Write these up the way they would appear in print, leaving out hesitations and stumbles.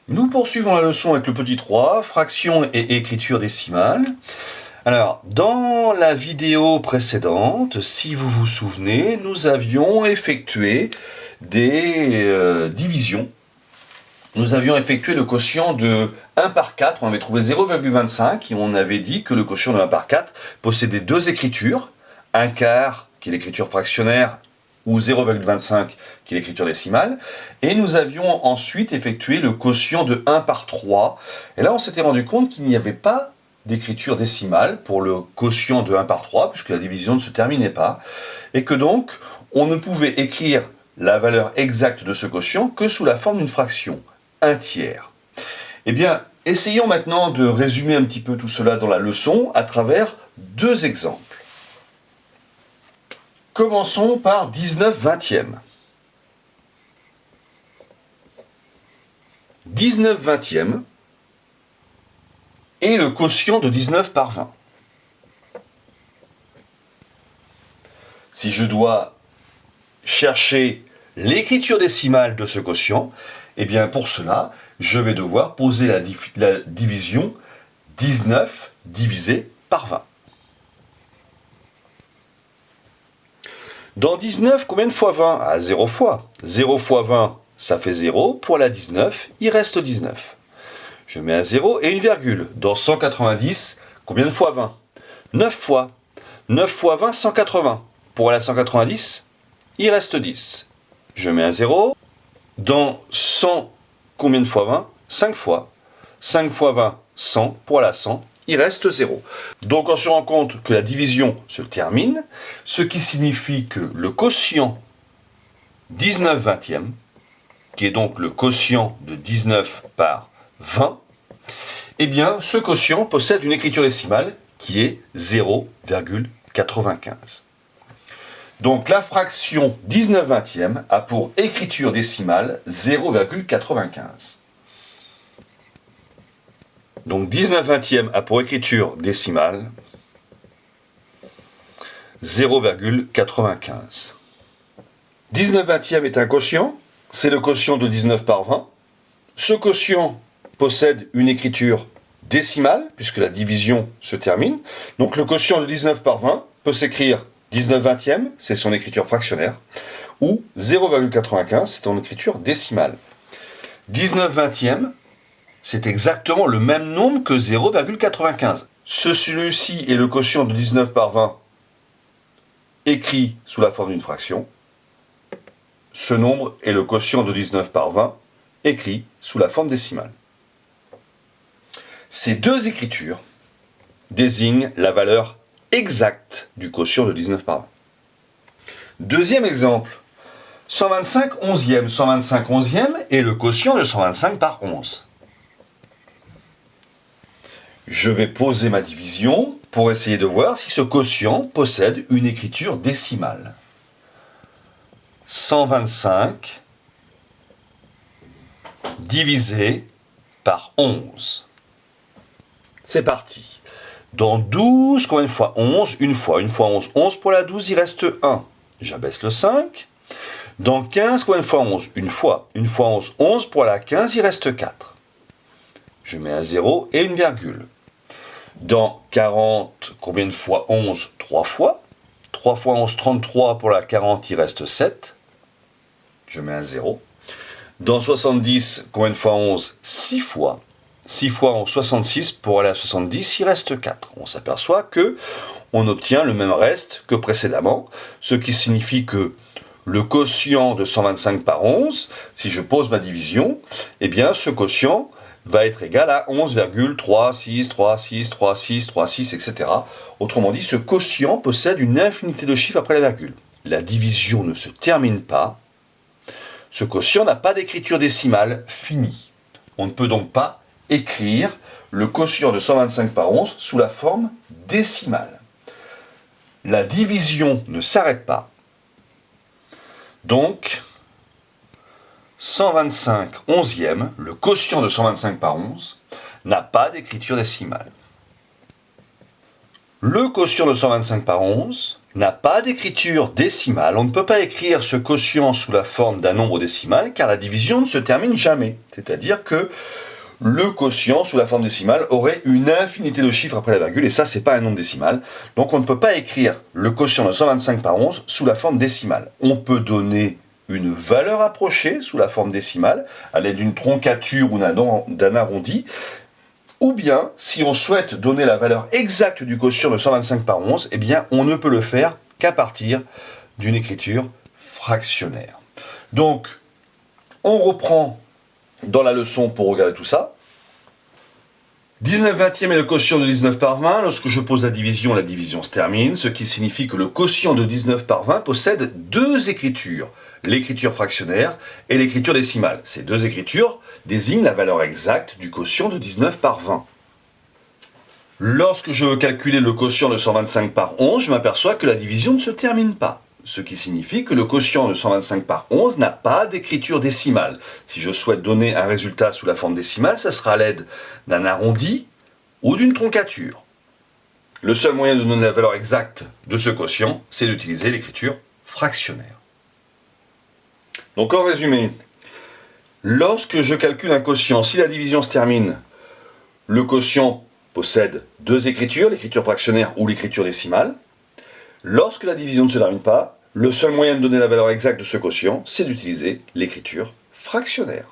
Nous poursuivons la leçon avec le petit 3, fraction et écriture décimale. Alors, dans la vidéo précédente, si vous vous souvenez, nous avions effectué des divisions. Nous avions effectué le quotient de 1 par 4, on avait trouvé 0,25 et on avait dit que le quotient de 1 par 4 possédait deux écritures, 1 quart qui est l'écriture fractionnaire ou 0,25 qui est l'écriture décimale, et nous avions ensuite effectué le quotient de 1 par 3, et là on s'était rendu compte qu'il n'y avait pas d'écriture décimale pour le quotient de 1 par 3, puisque la division ne se terminait pas, et que donc on ne pouvait écrire la valeur exacte de ce quotient que sous la forme d'une fraction, 1 tiers. Eh bien, essayons maintenant de résumer un petit peu tout cela dans la leçon à travers deux exemples. Commençons par 19 vingtièmes. 19 vingtièmes est le quotient de 19 par 20. Si je dois chercher l'écriture décimale de ce quotient, eh bien pour cela, je vais devoir poser la division 19 divisé par 20. Dans 19, combien de fois 20 ? Ah, 0 fois. 0 fois 20, ça fait 0. Pour la 19, il reste 19. Je mets un 0 et une virgule. Dans 190, combien de fois 20 ? 9 fois. 9 fois 20, 180. Pour la 190, il reste 10. Je mets un 0. Dans 100, combien de fois 20 ? 5 fois. 5 fois 20, 100. Pour la 100, il reste 0. Donc on se rend compte que la division se termine, ce qui signifie que le quotient 19 vingtièmes, qui est donc le quotient de 19 par 20, eh bien ce quotient possède une écriture décimale qui est 0,95. Donc la fraction 19 vingtièmes a pour écriture décimale 0,95. Donc 19 vingtièmes a pour écriture décimale 0,95. 19 vingtièmes est un quotient, c'est le quotient de 19 par 20. Ce quotient possède une écriture décimale, puisque la division se termine. Donc le quotient de 19 par 20 peut s'écrire 19 vingtièmes, c'est son écriture fractionnaire, ou 0,95, c'est son écriture décimale. 19 vingtièmes, c'est exactement le même nombre que 0,95. Celui-ci est le quotient de 19 par 20 écrit sous la forme d'une fraction. Ce nombre est le quotient de 19 par 20 écrit sous la forme décimale. Ces deux écritures désignent la valeur exacte du quotient de 19 par 20. Deuxième exemple, 125 onzièmes. 125 onzièmes est le quotient de 125 par 11. Je vais poser ma division pour essayer de voir si ce quotient possède une écriture décimale. 125 divisé par 11. C'est parti. Dans 12, combien de fois 11 ? Une fois. Une fois 11. 11 pour la 12, il reste 1. J'abaisse le 5. Dans 15, combien de fois 11 ? Une fois. Une fois 11. 11 pour la 15, il reste 4. Je mets un 0 et une virgule. Dans 40, combien de fois 11 ? 3 fois. 3 fois 11, 33. Pour la 40, il reste 7. Je mets un 0. Dans 70, combien de fois 11 ? 6 fois. 6 fois 11, 66. Pour aller à 70, il reste 4. On s'aperçoit que on obtient le même reste que précédemment, ce qui signifie que le quotient de 125 par 11, si je pose ma division, eh bien ce quotient va être égal à 11,3636363636, etc. Autrement dit, ce quotient possède une infinité de chiffres après la virgule. La division ne se termine pas. Ce quotient n'a pas d'écriture décimale finie. On ne peut donc pas écrire le quotient de 125 par 11 sous la forme décimale. La division ne s'arrête pas. Donc, 125 onzièmes, le quotient de 125 par 11, n'a pas d'écriture décimale. Le quotient de 125 par 11 n'a pas d'écriture décimale. On ne peut pas écrire ce quotient sous la forme d'un nombre décimal car la division ne se termine jamais. C'est-à-dire que le quotient sous la forme décimale aurait une infinité de chiffres après la virgule et ça c'est pas un nombre décimal. Donc on ne peut pas écrire le quotient de 125 par 11 sous la forme décimale. On peut donner une valeur approchée sous la forme décimale à l'aide d'une troncature ou d'un arrondi. Ou bien, si on souhaite donner la valeur exacte du quotient de 125 par 11, eh bien, on ne peut le faire qu'à partir d'une écriture fractionnaire. Donc, on reprend dans la leçon pour regarder tout ça. 19 vingtième est le quotient de 19 par 20. Lorsque je pose la division se termine, ce qui signifie que le quotient de 19 par 20 possède deux écritures, l'écriture fractionnaire et l'écriture décimale. Ces deux écritures désignent la valeur exacte du quotient de 19 par 20. Lorsque je veux calculer le quotient de 125 par 11, je m'aperçois que la division ne se termine pas, ce qui signifie que le quotient de 125 par 11 n'a pas d'écriture décimale. Si je souhaite donner un résultat sous la forme décimale, ça sera à l'aide d'un arrondi ou d'une troncature. Le seul moyen de donner la valeur exacte de ce quotient, c'est d'utiliser l'écriture fractionnaire. Donc en résumé, lorsque je calcule un quotient, si la division se termine, le quotient possède deux écritures, l'écriture fractionnaire ou l'écriture décimale. Lorsque la division ne se termine pas, le seul moyen de donner la valeur exacte de ce quotient, c'est d'utiliser l'écriture fractionnaire.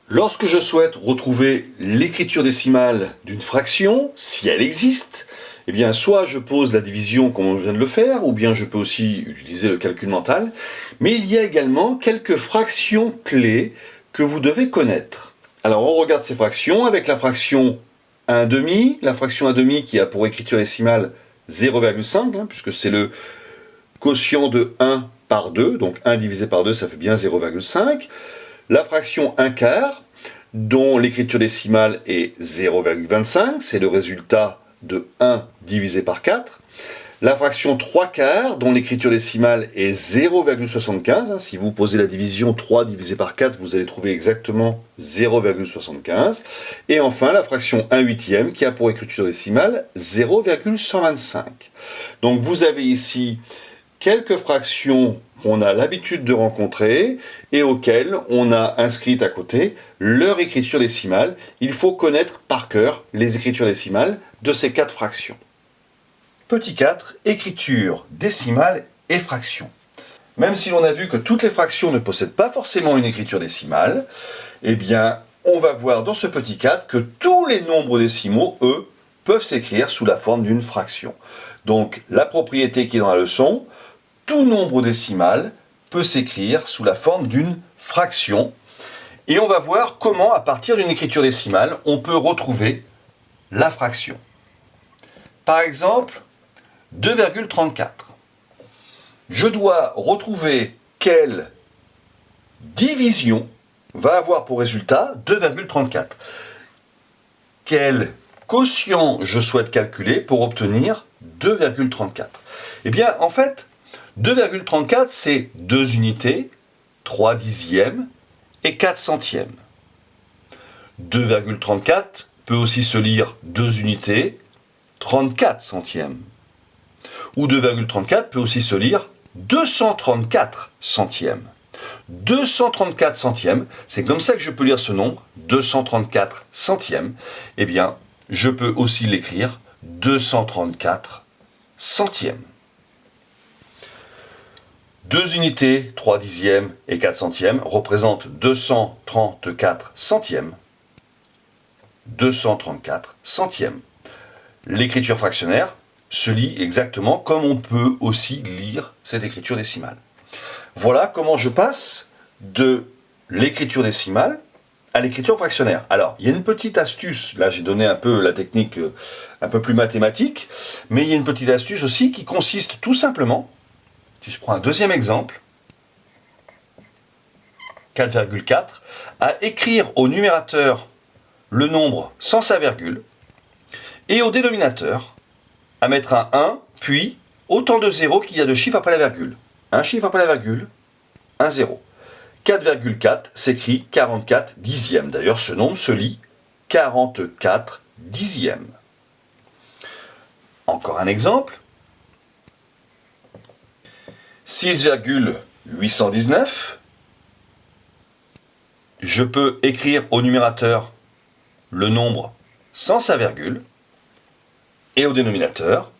Lorsque je souhaite retrouver l'écriture décimale d'une fraction, si elle existe, eh bien soit je pose la division comme on vient de le faire, ou bien je peux aussi utiliser le calcul mental, mais il y a également quelques fractions clés que vous devez connaître. Alors on regarde ces fractions avec la fraction 1/2, la fraction 1/2 qui a pour écriture décimale 0,5, puisque c'est le quotient de 1 par 2, donc 1 divisé par 2, ça fait bien 0,5. La fraction 1/4, dont l'écriture décimale est 0,25, c'est le résultat de 1 divisé par 4. La fraction 3/4, dont l'écriture décimale est 0,75. Si vous posez la division 3 divisé par 4, vous allez trouver exactement 0,75. Et enfin, la fraction 1/8, qui a pour écriture décimale 0,125. Donc vous avez ici quelques fractions qu'on a l'habitude de rencontrer et auxquelles on a inscrit à côté leur écriture décimale. Il faut connaître par cœur les écritures décimales de ces quatre fractions. Petit 4, écriture décimale et fraction. Même si l'on a vu que toutes les fractions ne possèdent pas forcément une écriture décimale, eh bien, on va voir dans ce petit 4 que tous les nombres décimaux, eux, peuvent s'écrire sous la forme d'une fraction. Donc, la propriété qui est dans la leçon, tout nombre décimal peut s'écrire sous la forme d'une fraction. Et on va voir comment, à partir d'une écriture décimale, on peut retrouver la fraction. Par exemple, 2,34. Je dois retrouver quelle division va avoir pour résultat 2,34. Quel quotient je souhaite calculer pour obtenir 2,34. Eh bien, en fait, 2,34, c'est 2 unités, 3 dixièmes et 4 centièmes. 2,34 peut aussi se lire 2 unités, 34 centièmes. Ou 2,34 peut aussi se lire 234 centièmes. 234 centièmes, c'est comme ça que je peux lire ce nombre, 234 centièmes. Eh bien, je peux aussi l'écrire 234 centièmes. 2 unités, 3 dixièmes et 4 centièmes représentent 234 centièmes. 234 centièmes. L'écriture fractionnaire se lit exactement comme on peut aussi lire cette écriture décimale. Voilà comment je passe de l'écriture décimale à l'écriture fractionnaire. Alors, il y a une petite astuce, là j'ai donné un peu la technique un peu plus mathématique, mais il y a une petite astuce aussi qui consiste tout simplement, si je prends un deuxième exemple, 4,4, à écrire au numérateur le nombre sans sa virgule, et au dénominateur, à mettre un 1, puis autant de zéros qu'il y a de chiffres après la virgule. Un chiffre après la virgule, un zéro. 4,4 s'écrit 44 dixièmes. D'ailleurs, ce nombre se lit 44 dixièmes. Encore un exemple. 6,819. Je peux écrire au numérateur le nombre sans sa virgule. Et au dénominateur,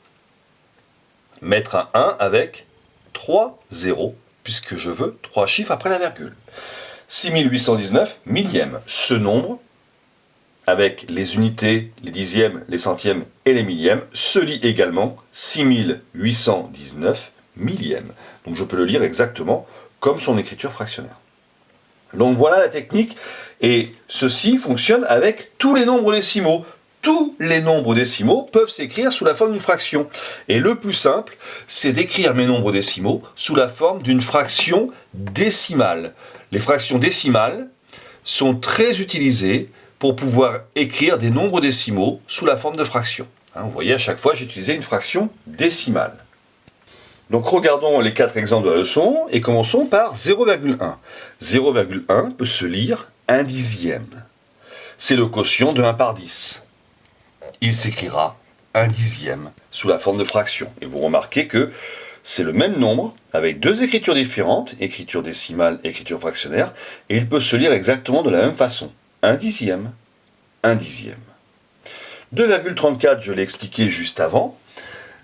mettre un 1 avec 3 zéros, puisque je veux 3 chiffres après la virgule. 6819 millièmes. Ce nombre, avec les unités, les dixièmes, les centièmes et les millièmes, se lit également 6819 millièmes. Donc je peux le lire exactement comme son écriture fractionnaire. Donc voilà la technique, et ceci fonctionne avec tous les nombres décimaux. Tous les nombres décimaux peuvent s'écrire sous la forme d'une fraction. Et le plus simple, c'est d'écrire mes nombres décimaux sous la forme d'une fraction décimale. Les fractions décimales sont très utilisées pour pouvoir écrire des nombres décimaux sous la forme de fractions. Vous voyez, à chaque fois, j'ai utilisé une fraction décimale. Donc regardons les 4 exemples de la leçon et commençons par 0,1. 0,1 peut se lire 1 dixième. C'est le quotient de 1 par 10. Il s'écrira 1 dixième sous la forme de fraction. Et vous remarquez que c'est le même nombre avec deux écritures différentes, écriture décimale et écriture fractionnaire, et il peut se lire exactement de la même façon. 1 dixième, 1 dixième. 2,34, je l'ai expliqué juste avant,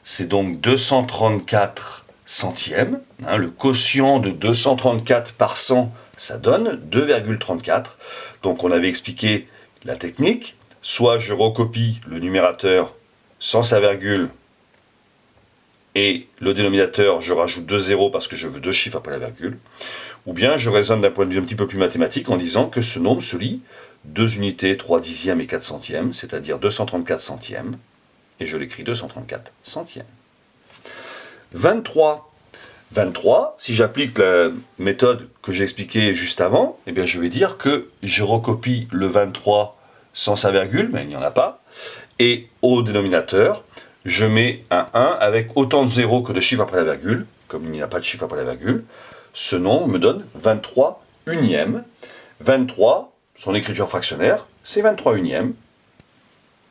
c'est donc 234 centièmes. Le quotient de 234 par 100, ça donne 2,34. Donc on avait expliqué la technique. Soit je recopie le numérateur sans sa virgule et le dénominateur, je rajoute 2 zéros parce que je veux 2 chiffres après la virgule. Ou bien je raisonne d'un point de vue un petit peu plus mathématique en disant que ce nombre se lit 2 unités, 3 dixièmes et 4 centièmes, c'est-à-dire 234 centièmes. Et je l'écris 234 centièmes. 23. 23, si j'applique la méthode que j'ai expliquée juste avant, eh bien je vais dire que je recopie le 23 sans sa virgule, mais il n'y en a pas. Et au dénominateur, je mets un 1 avec autant de zéros que de chiffres après la virgule. Comme il n'y a pas de chiffre après la virgule, ce nombre me donne 23 unièmes. 23, son écriture fractionnaire, c'est 23 unièmes.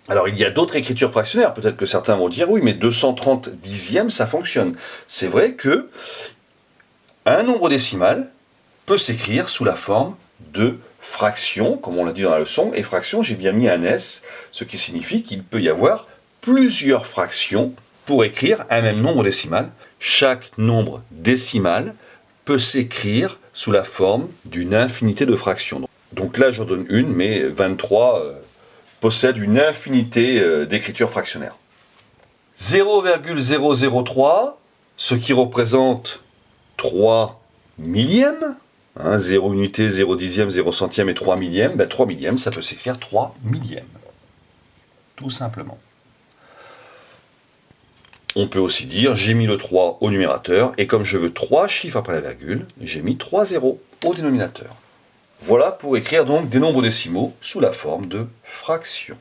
Alors il y a d'autres écritures fractionnaires, peut-être que certains vont dire oui, mais 230 dixièmes, ça fonctionne. C'est vrai que un nombre décimal peut s'écrire sous la forme de fraction, comme on l'a dit dans la leçon, et fraction, j'ai bien mis un S, ce qui signifie qu'il peut y avoir plusieurs fractions pour écrire un même nombre décimal. Chaque nombre décimal peut s'écrire sous la forme d'une infinité de fractions. Donc là, j'en donne une, mais 23 possède une infinité d'écritures fractionnaires. 0,003, ce qui représente 3 millièmes, 0 unité, 0 dixième, 0 centième et 3 millièmes, 3 millièmes, ça peut s'écrire 3 millièmes. Tout simplement. On peut aussi dire, j'ai mis le 3 au numérateur, et comme je veux 3 chiffres après la virgule, j'ai mis 3 zéros au dénominateur. Voilà pour écrire donc des nombres décimaux sous la forme de fractions.